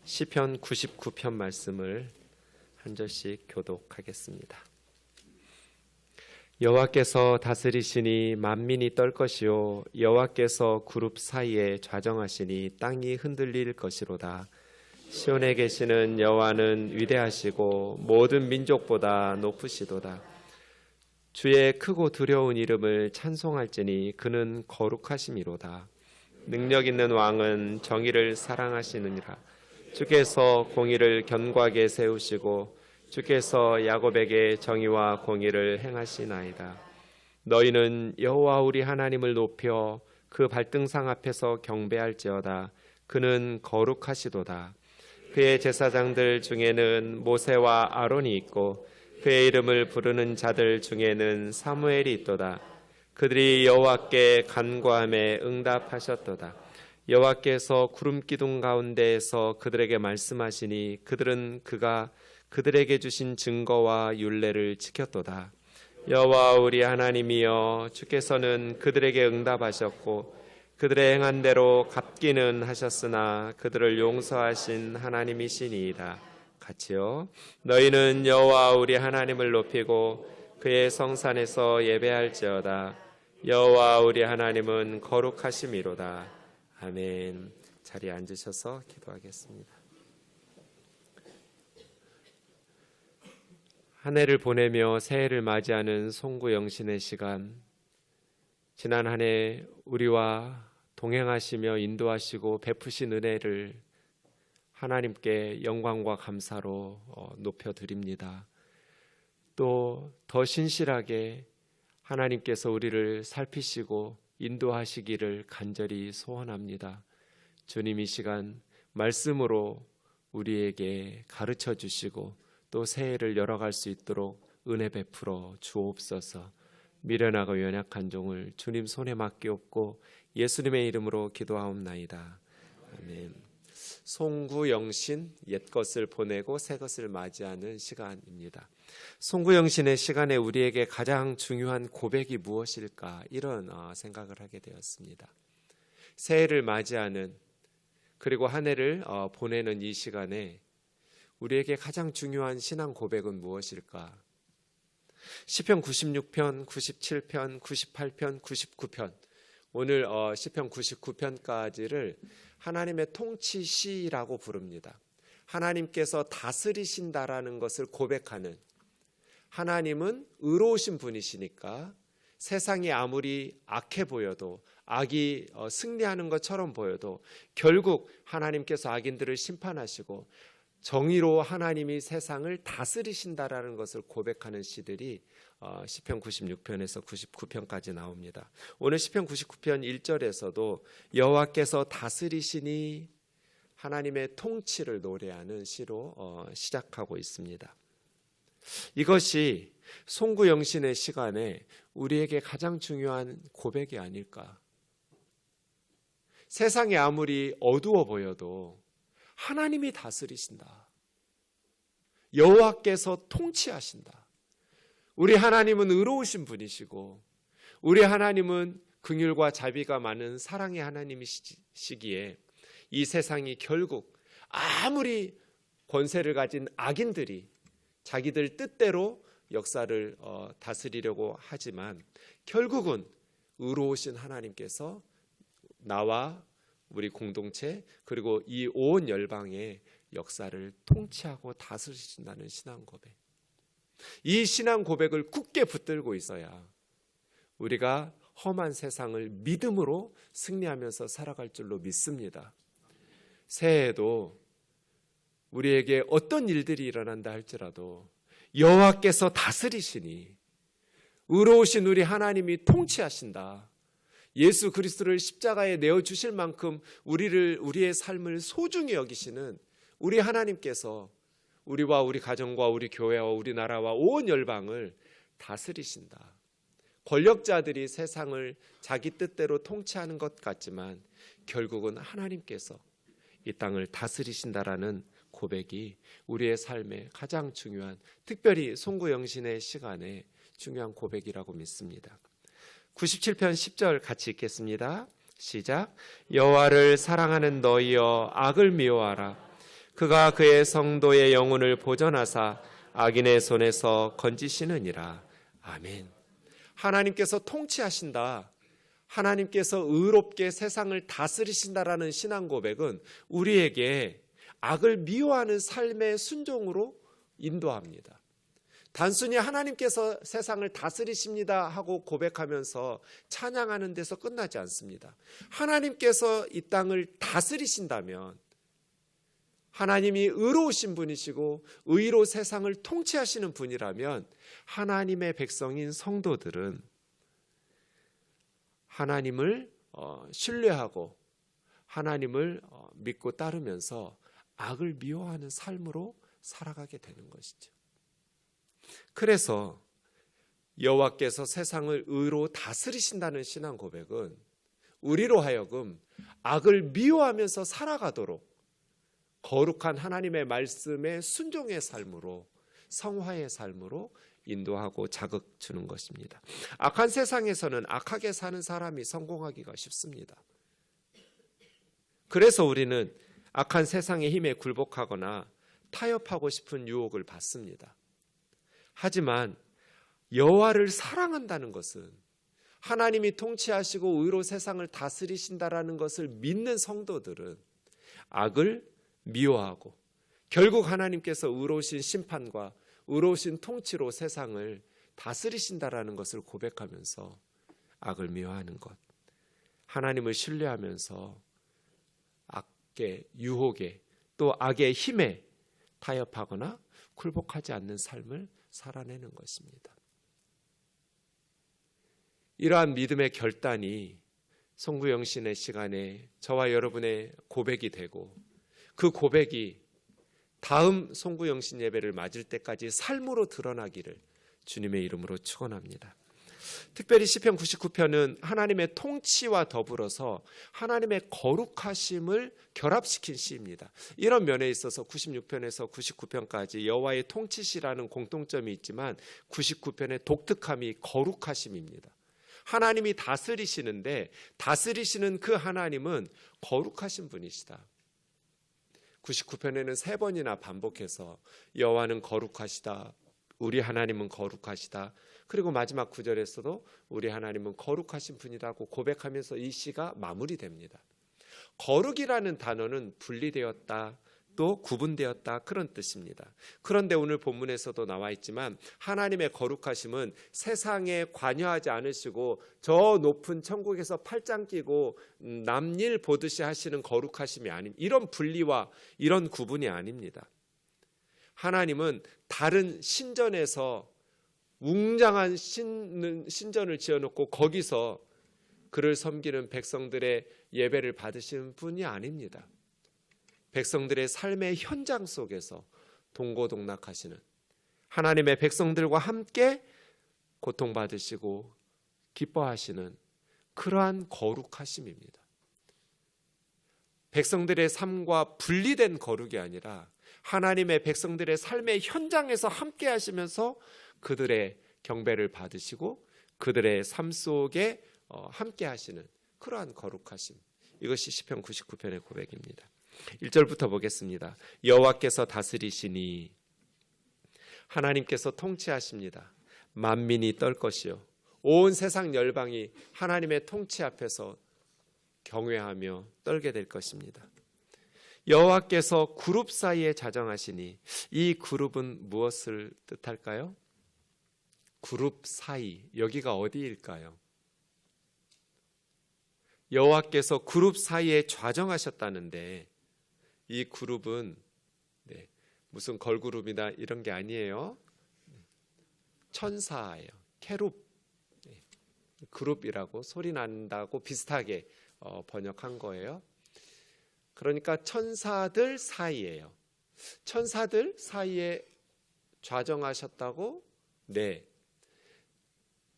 시편 99편 말씀을 한 절씩 교독하겠습니다. 여호와께서 다스리시니 만민이 떨 것이요 여호와께서 그룹 사이에 좌정하시니 땅이 흔들릴 것이로다. 시온에 계시는 여호와는 위대하시고 모든 민족보다 높으시도다. 주의 크고 두려운 이름을 찬송할지니 그는 거룩하심이로다. 능력 있는 왕은 정의를 사랑하시느니라. 주께서 공의를 견고하게 세우시고 주께서 야곱에게 정의와 공의를 행하시나이다. 너희는 여호와 우리 하나님을 높여 그 발등상 앞에서 경배할지어다. 그는 거룩하시도다. 그의 제사장들 중에는 모세와 아론이 있고 그의 이름을 부르는 자들 중에는 사무엘이 있도다. 그들이 여호와께 간구함에 응답하셨도다. 여호와께서 구름 기둥 가운데에서 그들에게 말씀하시니 그들은 그가 그들에게 주신 증거와 율례를 지켰도다. 여호와 우리 하나님이여, 주께서는 그들에게 응답하셨고 그들의 행한 대로 갚기는 하셨으나 그들을 용서하신 하나님이시니이다. 같이요. 너희는 여호와 우리 하나님을 높이고 그의 성산에서 예배할지어다. 여호와 우리 하나님은 거룩하심이로다. 아멘. 자리에 앉으셔서 기도하겠습니다. 한 해를 보내며 새해를 맞이하는 송구영신의 시간, 지난 한 해 우리와 동행하시며 인도하시고 베푸신 은혜를 하나님께 영광과 감사로 높여드립니다. 또 더 신실하게 하나님께서 우리를 살피시고 인도하시기를 간절히 소원합니다. 주님, 이 시간 말씀으로 우리에게 가르쳐 주시고 또 새해를 열어갈 수 있도록 은혜 베풀어 주옵소서. 미련하고 연약한 종을 주님 손에 맡기옵고 예수님의 이름으로 기도하옵나이다. 아멘. 송구영신, 옛것을 보내고 새것을 맞이하는 시간입니다. 송구영신의 시간에 우리에게 가장 중요한 고백이 무엇일까, 이런 생각을 하게 되었습니다. 새해를 맞이하는, 그리고 한 해를 보내는 이 시간에 우리에게 가장 중요한 신앙 고백은 무엇일까? 시편 96편, 97편, 98편, 99편, 오늘 시편 99편까지를 하나님의 통치시라고 부릅니다. 하나님께서 다스리신다라는 것을 고백하는, 하나님은 의로우신 분이시니까 세상이 아무리 악해 보여도, 악이 승리하는 것처럼 보여도 결국 하나님께서 악인들을 심판하시고 정의로 하나님이 세상을 다스리신다라는 것을 고백하는 시들이 시편 96편에서 99편까지 나옵니다. 오늘 시편 99편 1절에서도 여호와께서 다스리시니 하나님의 통치를 노래하는 시로 시작하고 있습니다. 이것이 송구영신의 시간에 우리에게 가장 중요한 고백이 아닐까. 세상이 아무리 어두워 보여도 하나님이 다스리신다. 여호와께서 통치하신다. 우리 하나님은 의로우신 분이시고 우리 하나님은 긍휼과 자비가 많은 사랑의 하나님이시기에 이 세상이 결국 아무리 권세를 가진 악인들이 자기들 뜻대로 역사를 다스리려고 하지만 결국은 의로우신 하나님께서 나와 우리 공동체 그리고 이 온 열방의 역사를 통치하고 다스리신다는 신앙 고백. 이 신앙 고백을 굳게 붙들고 있어야 우리가 험한 세상을 믿음으로 승리하면서 살아갈 줄로 믿습니다. 새해에도 우리에게 어떤 일들이 일어난다 할지라도 여호와께서 다스리시니, 의로우신 우리 하나님이 통치하신다. 예수 그리스도를 십자가에 내어주실 만큼 우리의 삶을 소중히 여기시는 우리 하나님께서 우리와 우리 가정과 우리 교회와 우리나라와 온 열방을 다스리신다. 권력자들이 세상을 자기 뜻대로 통치하는 것 같지만 결국은 하나님께서 이 땅을 다스리신다라는 고백이 우리의 삶에 가장 중요한, 특별히 송구영신의 시간에 중요한 고백이라고 믿습니다. 97편 10절 같이 읽겠습니다. 시작. 여호와를 사랑하는 너희여 악을 미워하라. 그가 그의 성도의 영혼을 보전하사 악인의 손에서 건지시느니라. 아멘. 하나님께서 통치하신다. 하나님께서 의롭게 세상을 다스리신다라는 신앙 고백은 우리에게 악을 미워하는 삶의 순종으로 인도합니다. 단순히 하나님께서 세상을 다스리십니다 하고 고백하면서 찬양하는 데서 끝나지 않습니다. 하나님께서 이 땅을 다스리신다면, 하나님이 의로우신 분이시고 의로 세상을 통치하시는 분이라면, 하나님의 백성인 성도들은 하나님을 신뢰하고 하나님을 믿고 따르면서 악을 미워하는 삶으로 살아가게 되는 것이죠. 그래서 여호와께서 세상을 의로 다스리신다는 신앙 고백은 우리로 하여금 악을 미워하면서 살아가도록 거룩한 하나님의 말씀에 순종의 삶으로, 성화의 삶으로 인도하고 자극 주는 것입니다. 악한 세상에서는 악하게 사는 사람이 성공하기가 쉽습니다. 그래서 우리는 악한 세상의 힘에 굴복하거나 타협하고 싶은 유혹을 받습니다. 하지만 여호와를 사랑한다는 것은, 하나님이 통치하시고 의로 세상을 다스리신다라는 것을 믿는 성도들은 악을 미워하고 결국 하나님께서 의로우신 심판과 의로우신 통치로 세상을 다스리신다라는 것을 고백하면서 악을 미워하는 것, 하나님을 신뢰하면서 악의 유혹에 또 악의 힘에 타협하거나 굴복하지 않는 삶을 살아내는 것입니다. 이러한 믿음의 결단이 송구영신의 시간에 저와 여러분의 고백이 되고, 그 고백이 다음 송구영신 예배를 맞을 때까지 삶으로 드러나기를 주님의 이름으로 축원합니다. 특별히 시편 99편은 하나님의 통치와 더불어서 하나님의 거룩하심을 결합시킨 시입니다. 이런 면에 있어서 96편에서 99편까지 여호와의 통치시라는 공통점이 있지만 99편의 독특함이 거룩하심입니다. 하나님이 다스리시는데 다스리시는 그 하나님은 거룩하신 분이시다. 99편에는 3번이나 반복해서 여호와는 거룩하시다, 우리 하나님은 거룩하시다, 그리고 마지막 9절에서도 우리 하나님은 거룩하신 분이라고 고백하면서 이 시가 마무리됩니다. 거룩이라는 단어는 분리되었다, 또 구분되었다, 그런 뜻입니다. 그런데 오늘 본문에서도 나와 있지만 하나님의 거룩하심은 세상에 관여하지 않으시고 저 높은 천국에서 팔짱 끼고 남일 보듯이 하시는 거룩하심이 아닙니다. 이런 분리와 이런 구분이 아닙니다. 하나님은 다른 신전에서 웅장한 신전을 지어놓고 거기서 그를 섬기는 백성들의 예배를 받으시는 분이 아닙니다. 백성들의 삶의 현장 속에서 동고동락하시는, 하나님의 백성들과 함께 고통받으시고 기뻐하시는 그러한 거룩하심입니다. 백성들의 삶과 분리된 거룩이 아니라 하나님의 백성들의 삶의 현장에서 함께 하시면서 그들의 경배를 받으시고 그들의 삶 속에 함께 하시는 그러한 거룩하심, 이것이 시편 99편의 고백입니다. 1절부터 보겠습니다. 여호와께서 다스리시니, 하나님께서 통치하십니다. 만민이 떨 것이요, 온 세상 열방이 하나님의 통치 앞에서 경외하며 떨게 될 것입니다. 여호와께서 그룹 사이에 자정하시니, 이 그룹은 무엇을 뜻할까요? 그룹 사이, 여기가 어디일까요? 여호와께서 그룹 사이에 좌정하셨다는데, 이 그룹은 무슨 걸그룹이나 이런 게 아니에요. 천사예요. 케룹, 그룹이라고 소리 난다고 비슷하게 번역한 거예요. 그러니까 천사들 사이예요. 천사들 사이에 좌정하셨다고? 네.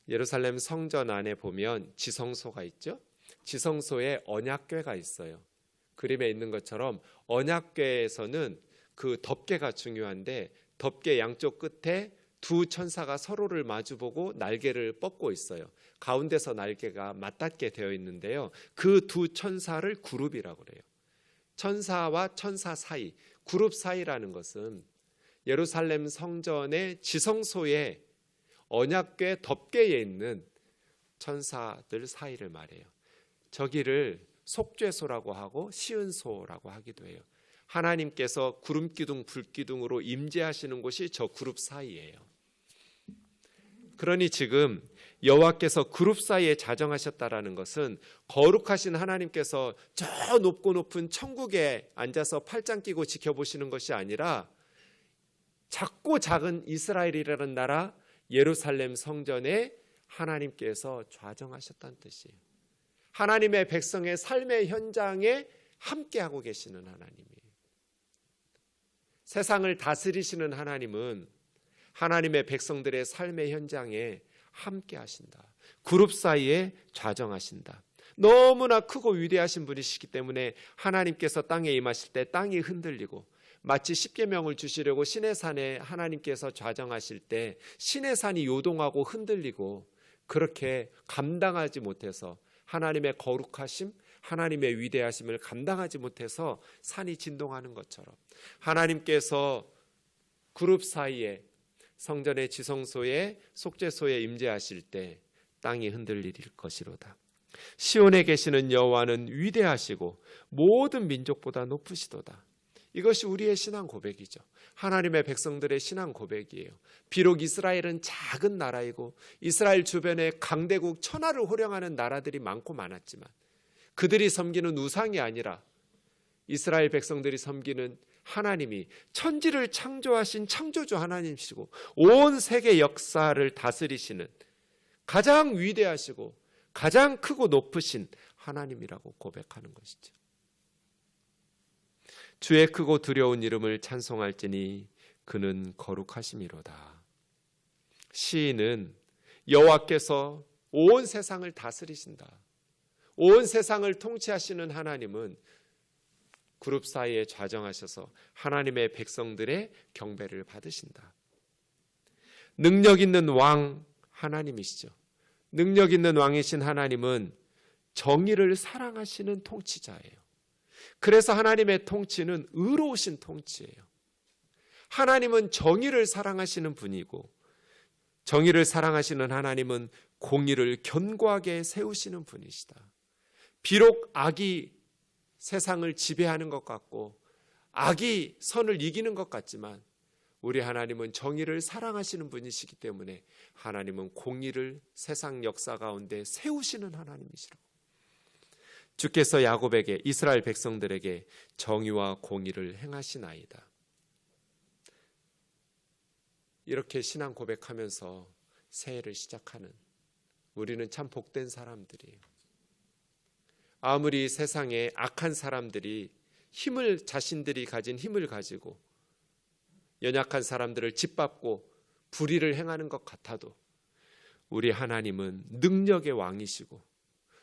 예루살렘 성전 안에 보면 지성소가 있죠. 지성소에 언약궤가 있어요. 그림에 있는 것처럼 언약궤에서는 그 덮개가 중요한데, 덮개 양쪽 끝에 두 천사가 서로를 마주보고 날개를 뻗고 있어요. 가운데서 날개가 맞닿게 되어 있는데요, 그 두 천사를 그룹이라고 그래요. 천사와 천사 사이, 그룹 사이라는 것은 예루살렘 성전의 지성소에 언약궤 덮개에 있는 천사들 사이를 말해요. 저기를 속죄소라고 하고 시은소라고 하기도 해요. 하나님께서 구름기둥 불기둥으로 임재하시는 곳이 저 그룹 사이예요. 그러니 지금 여호와께서 그룹 사이에 자정하셨다라는 것은 거룩하신 하나님께서 저 높고 높은 천국에 앉아서 팔짱 끼고 지켜보시는 것이 아니라 작고 작은 이스라엘이라는 나라 예루살렘 성전에 하나님께서 좌정하셨다는 뜻이에요. 하나님의 백성의 삶의 현장에 함께하고 계시는 하나님이에요. 세상을 다스리시는 하나님은 하나님의 백성들의 삶의 현장에 함께 하신다. 그룹 사이에 좌정하신다. 너무나 크고 위대하신 분이시기 때문에 하나님께서 땅에 임하실 때 땅이 흔들리고, 마치 십계명을 주시려고 시내산에 하나님께서 좌정하실 때 시내산이 요동하고 흔들리고, 그렇게 감당하지 못해서 하나님의 거룩하심, 하나님의 위대하심을 감당하지 못해서 산이 진동하는 것처럼 하나님께서 그룹 사이에 성전의 지성소에 속죄소에 임재하실 때 땅이 흔들릴 것이로다. 시온에 계시는 여호와는 위대하시고 모든 민족보다 높으시도다. 이것이 우리의 신앙 고백이죠. 하나님의 백성들의 신앙 고백이에요. 비록 이스라엘은 작은 나라이고 이스라엘 주변에 강대국 천하를 호령하는 나라들이 많고 많았지만, 그들이 섬기는 우상이 아니라 이스라엘 백성들이 섬기는 하나님이 천지를 창조하신 창조주 하나님이시고 온 세계 역사를 다스리시는 가장 위대하시고 가장 크고 높으신 하나님이라고 고백하는 것이죠. 주의 크고 두려운 이름을 찬송할지니 그는 거룩하심이로다. 시인은 여호와께서 온 세상을 다스리신다. 온 세상을 통치하시는 하나님은 그룹 사이에 좌정하셔서 하나님의 백성들의 경배를 받으신다. 능력 있는 왕 하나님이시죠. 능력 있는 왕이신 하나님은 정의를 사랑하시는 통치자예요. 그래서 하나님의 통치는 의로우신 통치예요. 하나님은 정의를 사랑하시는 분이고, 정의를 사랑하시는 하나님은 공의를 견고하게 세우시는 분이시다. 비록 악이 세상을 지배하는 것 같고 악이 선을 이기는 것 같지만 우리 하나님은 정의를 사랑하시는 분이시기 때문에 하나님은 공의를 세상 역사 가운데 세우시는 하나님이시라고. 주께서 야곱에게, 이스라엘 백성들에게 정의와 공의를 행하시나이다. 이렇게 신앙 고백하면서 새해를 시작하는 우리는 참 복된 사람들이에요. 아무리 세상에 악한 사람들이 자신들이 가진 힘을 가지고 연약한 사람들을 짓밟고 불의를 행하는 것 같아도 우리 하나님은 능력의 왕이시고,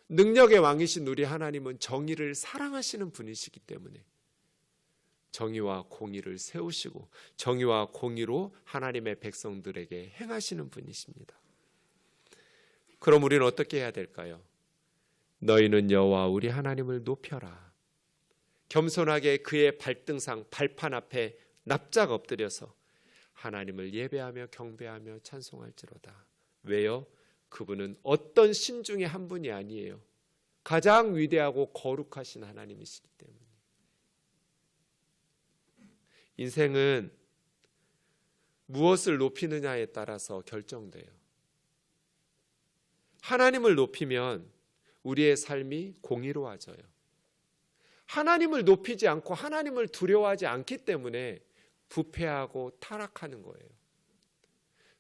능력의 왕이신 우리 하나님은 정의를 사랑하시는 분이시기 때문에 정의와 공의를 세우시고 정의와 공의로 하나님의 백성들에게 행하시는 분이십니다. 그럼 우리는 어떻게 해야 될까요? 너희는 여호와 우리 하나님을 높여라. 겸손하게 그의 발등상 발판 앞에 납작 엎드려서 하나님을 예배하며 경배하며 찬송할지로다. 왜요? 그분은 어떤 신 중에 한 분이 아니에요. 가장 위대하고 거룩하신 하나님이시기 때문에. 인생은 무엇을 높이느냐에 따라서 결정돼요. 하나님을 높이면 우리의 삶이 공의로워져요. 하나님을 높이지 않고 하나님을 두려워하지 않기 때문에 부패하고 타락하는 거예요.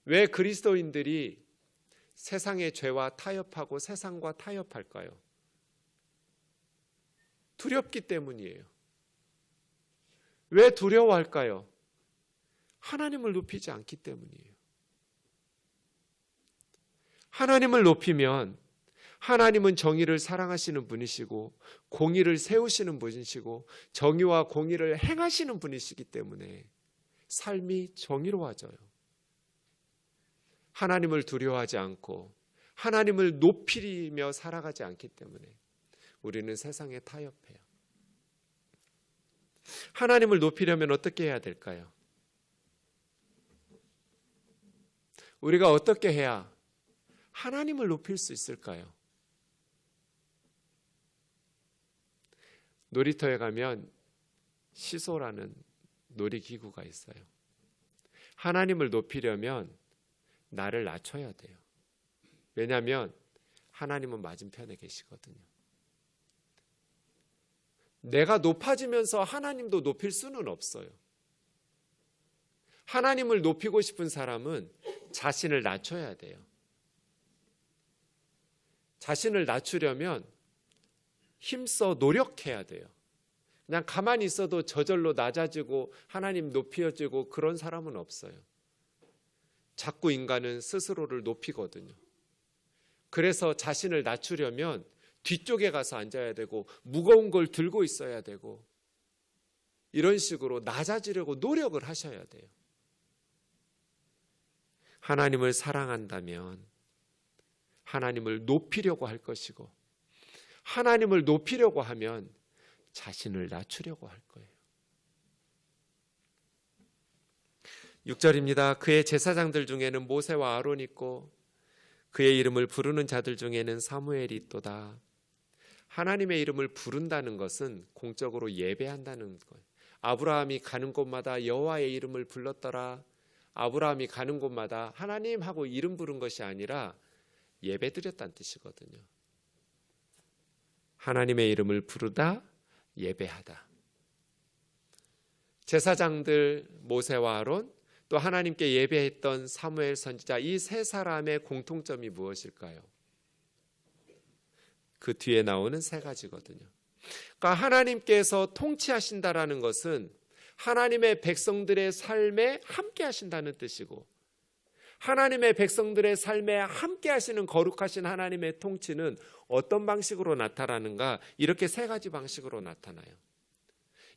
왜 그리스도인들이 세상의 죄와 타협하고 세상과 타협할까요? 두렵기 때문이에요. 왜 두려워할까요? 하나님을 높이지 않기 때문이에요. 하나님을 높이면 하나님은 정의를 사랑하시는 분이시고 공의를 세우시는 분이시고 정의와 공의를 행하시는 분이시기 때문에 삶이 정의로워져요. 하나님을 두려워하지 않고 하나님을 높이며 살아가지 않기 때문에 우리는 세상에 타협해요. 하나님을 높이려면 어떻게 해야 될까요? 우리가 어떻게 해야 하나님을 높일 수 있을까요? 놀이터에 가면 시소라는 놀이기구가 있어요. 하나님을 높이려면 나를 낮춰야 돼요. 왜냐하면 하나님은 맞은편에 계시거든요. 내가 높아지면서 하나님도 높일 수는 없어요. 하나님을 높이고 싶은 사람은 자신을 낮춰야 돼요. 자신을 낮추려면 힘써 노력해야 돼요. 그냥 가만히 있어도 저절로 낮아지고 하나님 높여지고 그런 사람은 없어요. 자꾸 인간은 스스로를 높이거든요. 그래서 자신을 낮추려면 뒤쪽에 가서 앉아야 되고 무거운 걸 들고 있어야 되고 이런 식으로 낮아지려고 노력을 하셔야 돼요. 하나님을 사랑한다면 하나님을 높이려고 할 것이고 하나님을 높이려고 하면 자신을 낮추려고 할 거예요. 6절입니다. 그의 제사장들 중에는 모세와 아론이 있고 그의 이름을 부르는 자들 중에는 사무엘이 있도다. 하나님의 이름을 부른다는 것은 공적으로 예배한다는 거예요. 아브라함이 가는 곳마다 여호와의 이름을 불렀더라. 아브라함이 가는 곳마다 하나님 하고 이름 부른 것이 아니라 예배드렸다는 뜻이거든요. 하나님의 이름을 부르다, 예배하다. 제사장들 모세와 아론, 또 하나님께 예배했던 사무엘 선지자, 이 세 사람의 공통점이 무엇일까요? 그 뒤에 나오는 세 가지거든요. 그러니까 하나님께서 통치하신다라는 것은 하나님의 백성들의 삶에 함께 하신다는 뜻이고, 하나님의 백성들의 삶에 함께 하시는 거룩하신 하나님의 통치는 어떤 방식으로 나타나는가? 이렇게 세 가지 방식으로 나타나요.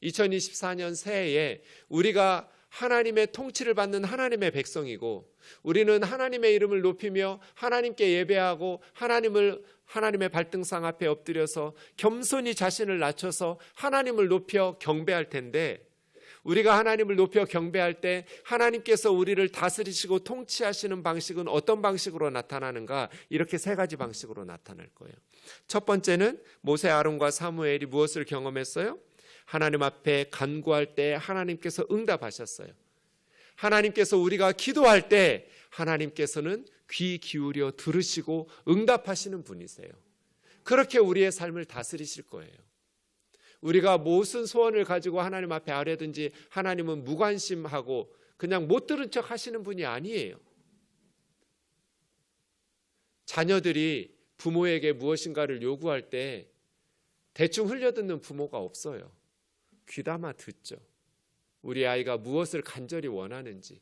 2024년 새해에 우리가 하나님의 통치를 받는 하나님의 백성이고, 우리는 하나님의 이름을 높이며 하나님께 예배하고 하나님의 발등상 앞에 엎드려서 겸손히 자신을 낮춰서 하나님을 높여 경배할 텐데, 우리가 하나님을 높여 경배할 때 하나님께서 우리를 다스리시고 통치하시는 방식은 어떤 방식으로 나타나는가? 이렇게 세 가지 방식으로 나타날 거예요. 첫 번째는 모세, 아론과 사무엘이 무엇을 경험했어요? 하나님 앞에 간구할 때 하나님께서 응답하셨어요. 하나님께서 우리가 기도할 때 하나님께서는 귀 기울여 들으시고 응답하시는 분이세요. 그렇게 우리의 삶을 다스리실 거예요. 우리가 무슨 소원을 가지고 하나님 앞에 아뢰든지 하나님은 무관심하고 그냥 못 들은 척 하시는 분이 아니에요. 자녀들이 부모에게 무엇인가를 요구할 때 대충 흘려듣는 부모가 없어요. 귀담아 듣죠. 우리 아이가 무엇을 간절히 원하는지,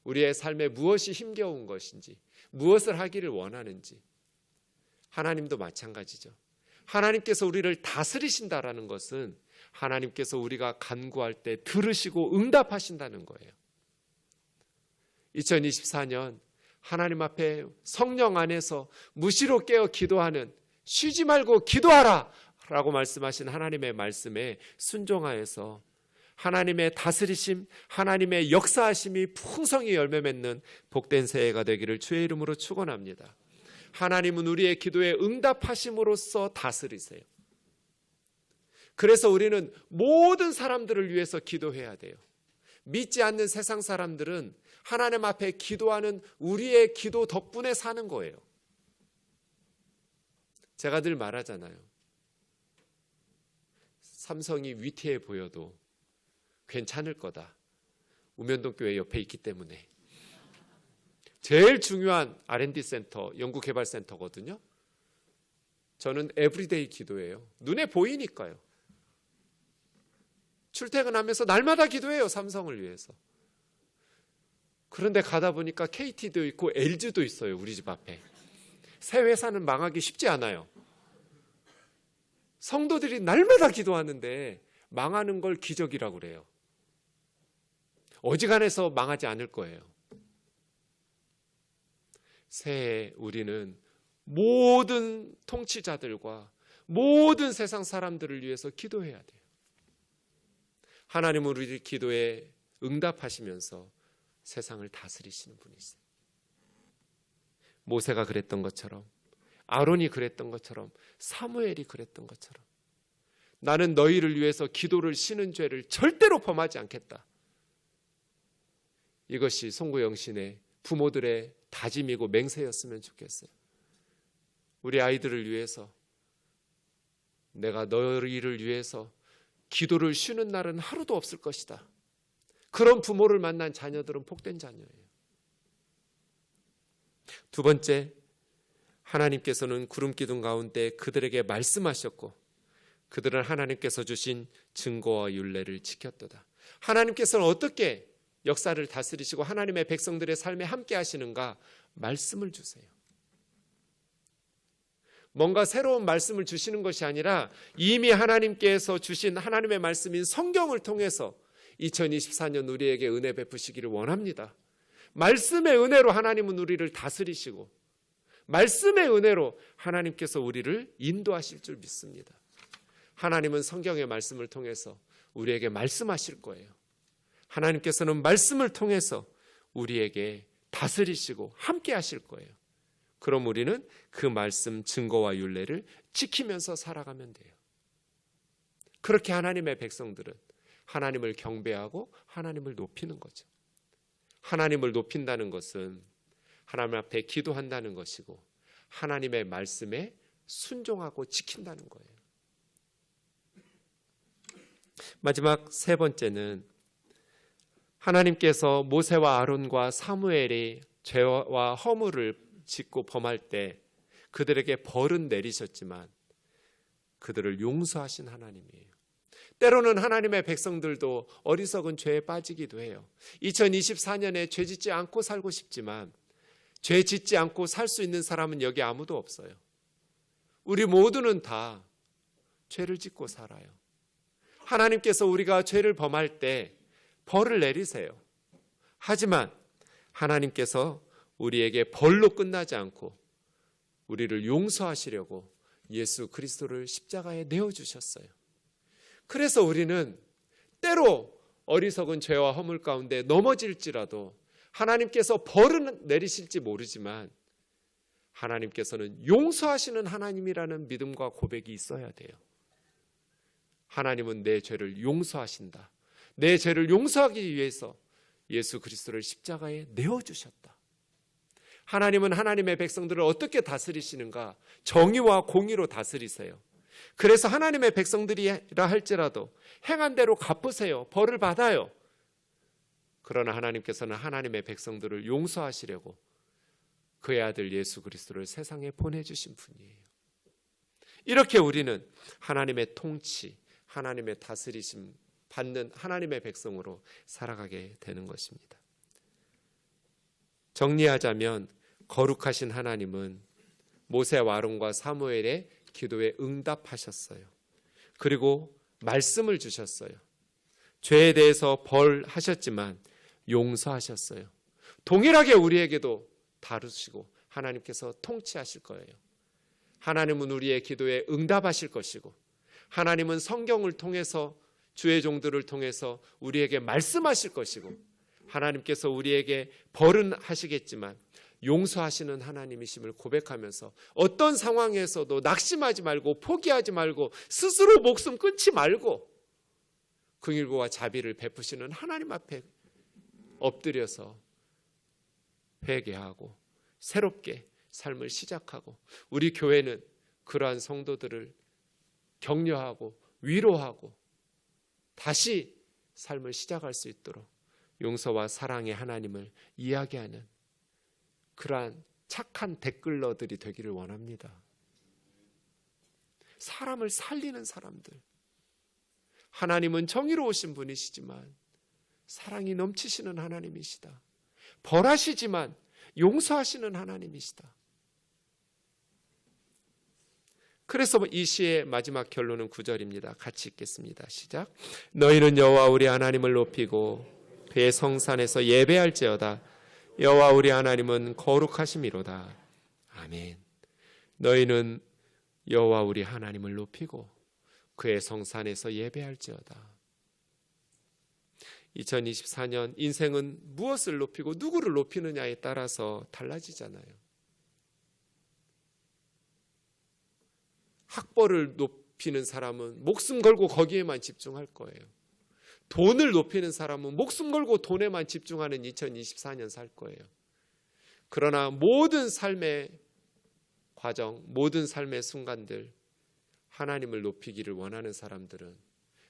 우리의 삶에 무엇이 힘겨운 것인지, 무엇을 하기를 원하는지. 하나님도 마찬가지죠. 하나님께서 우리를 다스리신다라는 것은 하나님께서 우리가 간구할 때 들으시고 응답하신다는 거예요. 2024년 하나님 앞에 성령 안에서 무시로 깨어 기도하는, 쉬지 말고 기도하라 라고 말씀하신 하나님의 말씀에 순종하여서 하나님의 다스리심, 하나님의 역사하심이 풍성히 열매 맺는 복된 새해가 되기를 주의 이름으로 축원합니다. 하나님은 우리의 기도에 응답하심으로써 다스리세요. 그래서 우리는 모든 사람들을 위해서 기도해야 돼요. 믿지 않는 세상 사람들은 하나님 앞에 기도하는 우리의 기도 덕분에 사는 거예요. 제가 늘 말하잖아요. 삼성이 위태해 보여도 괜찮을 거다. 우면동 교회 옆에 있기 때문에. 제일 중요한 R&D 센터, 연구개발센터거든요. 저는 에브리데이 기도해요. 눈에 보이니까요. 출퇴근하면서 날마다 기도해요. 삼성을 위해서. 그런데 가다 보니까 KT도 있고 LG도 있어요. 우리 집 앞에. 새 회사는 망하기 쉽지 않아요. 성도들이 날마다 기도하는데 망하는 걸 기적이라고 그래요. 어지간해서 망하지 않을 거예요. 새해 우리는 모든 통치자들과 모든 세상 사람들을 위해서 기도해야 돼요. 하나님은 우리 기도에 응답하시면서 세상을 다스리시는 분이세요. 모세가 그랬던 것처럼, 아론이 그랬던 것처럼, 사무엘이 그랬던 것처럼, 나는 너희를 위해서 기도를 쉬는 죄를 절대로 범하지 않겠다. 이것이 송구영신의 부모들의 다짐이고 맹세였으면 좋겠어요. 우리 아이들을 위해서, 내가 너희를 위해서 기도를 쉬는 날은 하루도 없을 것이다. 그런 부모를 만난 자녀들은 복된 자녀예요. 두 번째, 하나님께서는 구름 기둥 가운데 그들에게 말씀하셨고 그들은 하나님께서 주신 증거와 율례를 지켰도다. 하나님께서는 어떻게 역사를 다스리시고 하나님의 백성들의 삶에 함께 하시는가? 말씀을 주세요. 뭔가 새로운 말씀을 주시는 것이 아니라 이미 하나님께서 주신 하나님의 말씀인 성경을 통해서 2024년 우리에게 은혜 베푸시기를 원합니다. 말씀의 은혜로 하나님은 우리를 다스리시고 말씀의 은혜로 하나님께서 우리를 인도하실 줄 믿습니다. 하나님은 성경의 말씀을 통해서 우리에게 말씀하실 거예요. 하나님께서는 말씀을 통해서 우리에게 다스리시고 함께 하실 거예요. 그럼 우리는 그 말씀 증거와 율례를 지키면서 살아가면 돼요. 그렇게 하나님의 백성들은 하나님을 경배하고 하나님을 높이는 거죠. 하나님을 높인다는 것은 하나님 앞에 기도한다는 것이고 하나님의 말씀에 순종하고 지킨다는 거예요. 마지막 세 번째는 하나님께서 모세와 아론과 사무엘이 죄와 허물을 짓고 범할 때 그들에게 벌은 내리셨지만 그들을 용서하신 하나님이에요. 때로는 하나님의 백성들도 어리석은 죄에 빠지기도 해요. 2024년에 죄 짓지 않고 살고 싶지만 죄 짓지 않고 살 수 있는 사람은 여기 아무도 없어요. 우리 모두는 다 죄를 짓고 살아요. 하나님께서 우리가 죄를 범할 때 벌을 내리세요. 하지만 하나님께서 우리에게 벌로 끝나지 않고 우리를 용서하시려고 예수 그리스도를 십자가에 내어주셨어요. 그래서 우리는 때로 어리석은 죄와 허물 가운데 넘어질지라도 하나님께서 벌은 내리실지 모르지만 하나님께서는 용서하시는 하나님이라는 믿음과 고백이 있어야 돼요. 하나님은 내 죄를 용서하신다. 내 죄를 용서하기 위해서 예수 그리스도를 십자가에 내어주셨다. 하나님은 하나님의 백성들을 어떻게 다스리시는가? 정의와 공의로 다스리세요. 그래서 하나님의 백성들이라 할지라도 행한 대로 갚으세요. 벌을 받아요. 그러나 하나님께서는 하나님의 백성들을 용서하시려고 그의 아들 예수 그리스도를 세상에 보내주신 분이에요. 이렇게 우리는 하나님의 통치, 하나님의 다스리심 받는 하나님의 백성으로 살아가게 되는 것입니다. 정리하자면 거룩하신 하나님은 모세와 아론과 사무엘의 기도에 응답하셨어요. 그리고 말씀을 주셨어요. 죄에 대해서 벌하셨지만 용서하셨어요. 동일하게 우리에게도 다루시고 하나님께서 통치하실 거예요. 하나님은 우리의 기도에 응답하실 것이고 하나님은 성경을 통해서 주의 종들을 통해서 우리에게 말씀하실 것이고 하나님께서 우리에게 벌은 하시겠지만 용서하시는 하나님이심을 고백하면서 어떤 상황에서도 낙심하지 말고 포기하지 말고 스스로 목숨 끊지 말고 긍휼과 자비를 베푸시는 하나님 앞에 엎드려서 회개하고 새롭게 삶을 시작하고 우리 교회는 그러한 성도들을 격려하고 위로하고 다시 삶을 시작할 수 있도록 용서와 사랑의 하나님을 이야기하는 그러한 착한 댓글러들이 되기를 원합니다. 사람을 살리는 사람들. 하나님은 정의로우신 분이시지만 사랑이 넘치시는 하나님이시다. 벌하시지만 용서하시는 하나님이시다. 그래서 이 시의 마지막 결론은 9절입니다. 같이 읽겠습니다. 시작. 너희는 여호와 우리 하나님을 높이고 그의 성산에서 예배할지어다. 여호와 우리 하나님은 거룩하심이로다. 아멘. 너희는 여호와 우리 하나님을 높이고 그의 성산에서 예배할지어다. 2024년 인생은 무엇을 높이고 누구를 높이느냐에 따라서 달라지잖아요. 학벌을 높이는 사람은 목숨 걸고 거기에만 집중할 거예요. 돈을 높이는 사람은 목숨 걸고 돈에만 집중하는 2024년 살 거예요. 그러나 모든 삶의 과정, 모든 삶의 순간들 하나님을 높이기를 원하는 사람들은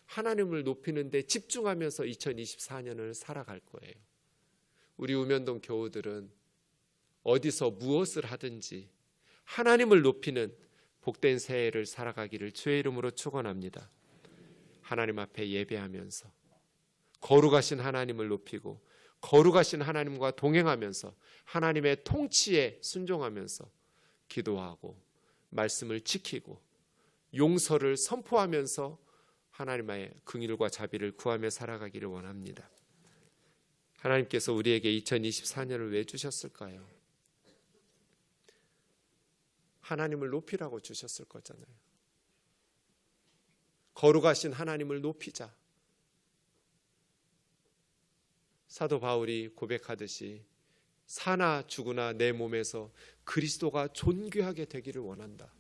하나님을 높이는 데 집중하면서 2024년을 살아갈 거예요. 우리 우면동 교우들은 어디서 무엇을 하든지 하나님을 높이는 복된 새해를 살아가기를 주의 이름으로 축원합니다. 하나님 앞에 예배하면서 거룩하신 하나님을 높이고 거룩하신 하나님과 동행하면서 하나님의 통치에 순종하면서 기도하고 말씀을 지키고 용서를 선포하면서 하나님의 긍휼과 자비를 구하며 살아가기를 원합니다. 하나님께서 우리에게 2024년을 왜 주셨을까요? 하나님을 높이라고 주셨을 거잖아요. 거룩하신 하나님을 높이자. 사도 바울이 고백하듯이 사나 죽으나 내 몸에서 그리스도가 존귀하게 되기를 원한다.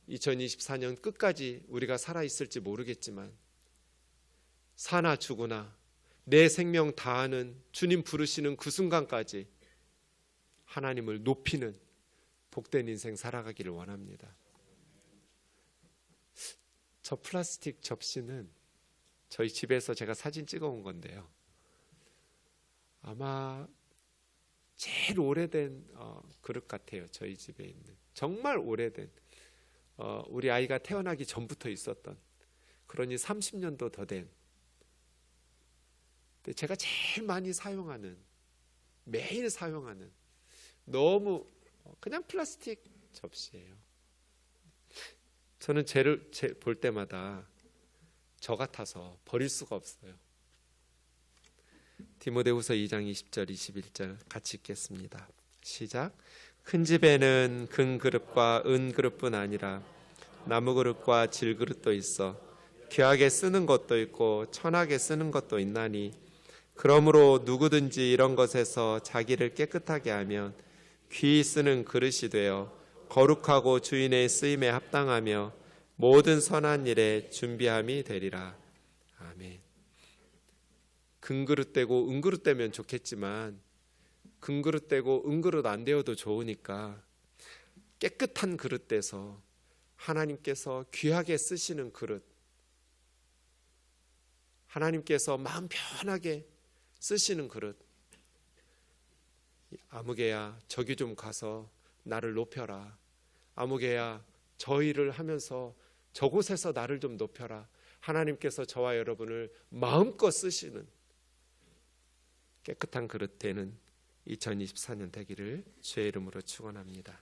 2024년 끝까지 우리가 살아있을지 모르겠지만 사나 죽으나 내 생명 다하는 주님 부르시는 그 순간까지 하나님을 높이는 복된 인생 살아가기를 원합니다. 저 플라스틱 접시는 저희 집에서 제가 사진 찍어 온 건데요. 아마 제일 오래된 그릇 같아요. 저희 집에 있는 정말 오래된 우리 아이가 태어나기 전부터 있었던, 그러니 30년도 더 된, 제가 제일 많이 사용하는, 매일 사용하는 너무 그냥 플라스틱 접시예요. 저는 쟤를 볼 때마다 저 같아서 버릴 수가 없어요. 디모데후서 2장 20절 21절 같이 읽겠습니다. 시작. 큰 집에는 금 그릇과 은 그릇뿐 아니라 나무 그릇과 질 그릇도 있어 귀하게 쓰는 것도 있고 천하게 쓰는 것도 있나니 그러므로 누구든지 이런 것에서 자기를 깨끗하게 하면 귀히 쓰는 그릇이 되어 거룩하고 주인의 쓰임에 합당하며 모든 선한 일에 준비함이 되리라. 아멘. 금그릇 되고 은그릇 되면 좋겠지만 금그릇 되고 은그릇 안 되어도 좋으니까 깨끗한 그릇 돼서 하나님께서 귀하게 쓰시는 그릇, 하나님께서 마음 편하게 쓰시는 그릇. 아무개야 저기 좀 가서 나를 높여라. 아무개야 저 일을 하면서 저곳에서 나를 좀 높여라. 하나님께서 저와 여러분을 마음껏 쓰시는 깨끗한 그릇 되는 2024년 되기를 주의 이름으로 축원합니다.